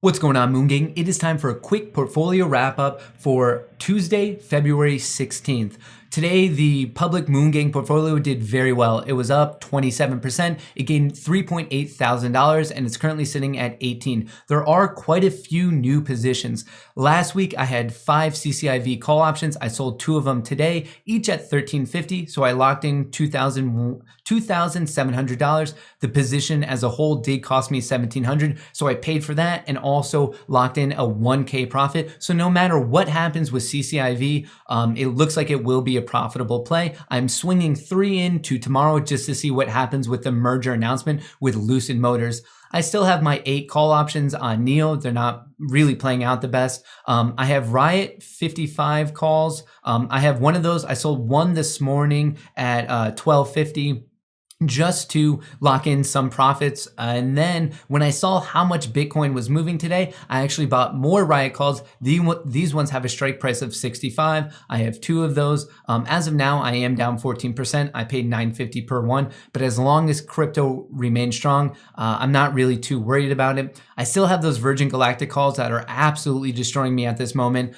What's going on, Moon Gang? It is time for a quick portfolio wrap up for Tuesday, February 16th. Today, the public Moon Gang portfolio did very well. It was up 27%. It gained $3.8 thousand, and it's currently sitting at 18. There are quite a few new positions. Last week, I had 5 CCIV call options. I sold 2 of them today, each at $13.50. So I locked in $2,700. The position as a whole did cost me $1,700. So I paid for that and also locked in a 1K profit. So no matter what happens with CCIV, it looks like it will be a profitable play. I'm swinging 3 into tomorrow just to see what happens with the merger announcement with Lucid Motors. I still have my 8 call options on NIO. They're not really playing out the best. I have Riot 55 calls. I have one of those. I sold one this morning at $12.50. just to lock in some profits. And then when I saw how much Bitcoin was moving today, I actually bought more Riot calls. These ones have a strike price of 65. I have 2 of those. As of now, I am down 14%. I paid $9.50 per one, but as long as crypto remains strong, I'm not really too worried about it. I still have those Virgin Galactic calls that are absolutely destroying me at this moment.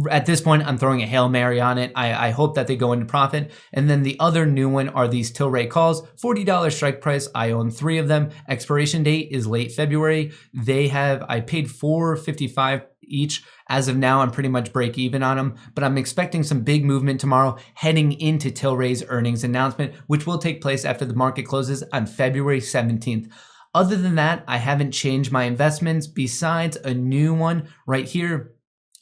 At this point, I'm throwing a Hail Mary on it. I hope that they go into profit. And then the other new one are these TLRY calls, $40 strike price. I own 3 of them. Expiration date is late February. I paid $4.55 each. As of now, I'm pretty much break even on them, but I'm expecting some big movement tomorrow heading into TLRY's earnings announcement, which will take place after the market closes on February 17th. Other than that, I haven't changed my investments besides a new one right here.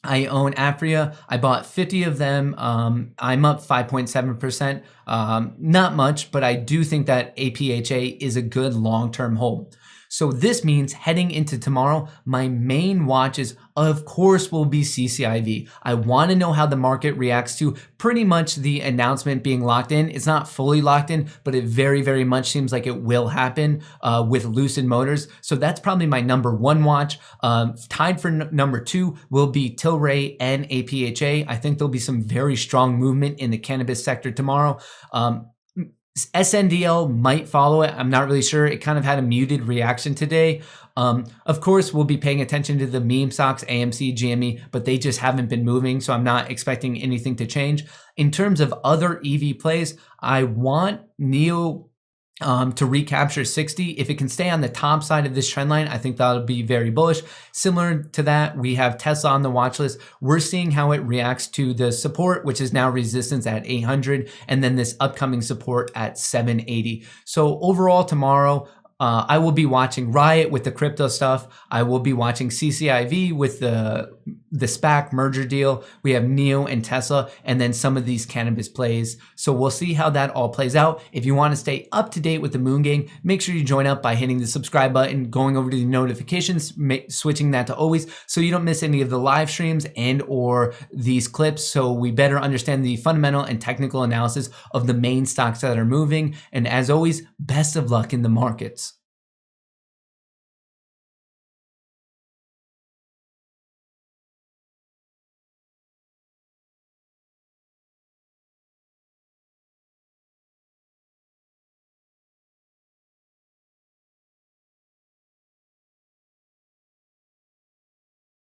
I own Apria. I bought 50 of them. I'm up 5.7%. Not much, but I do think that APHA is a good long-term hold. So this means heading into tomorrow, my main watches, of course, will be CCIV. I want to know how the market reacts to pretty much the announcement being locked in. It's not fully locked in, but it very, very much seems like it will happen with Lucid Motors. So that's probably my number 1 watch. Tied for number 2 will be TLRY and APHA. I think there'll be some very strong movement in the cannabis sector tomorrow. SNDL might follow it. I'm not really sure. It kind of had a muted reaction today. Of course, we'll be paying attention to the meme stocks, AMC, GME, but they just haven't been moving, so I'm not expecting anything to change. In terms of other EV plays, I want NIO to recapture 60. If it can stay on the top side of this trend line, I think that'll be very bullish. Similar to that, we have Tesla on the watch list. We're seeing how it reacts to the support, which is now resistance at 800, and then this upcoming support at 780. So overall tomorrow, I will be watching Riot with the crypto stuff. I will be watching CCIV with the SPAC merger deal. We have NIO and Tesla, and then some of these cannabis plays. So we'll see how that all plays out. If you want to stay up to date with the Moon Gang, make sure you join up by hitting the subscribe button, going over to the notifications, switching that to always, so you don't miss any of the live streams and or these clips. So we better understand the fundamental and technical analysis of the main stocks that are moving. And as always, best of luck in the markets.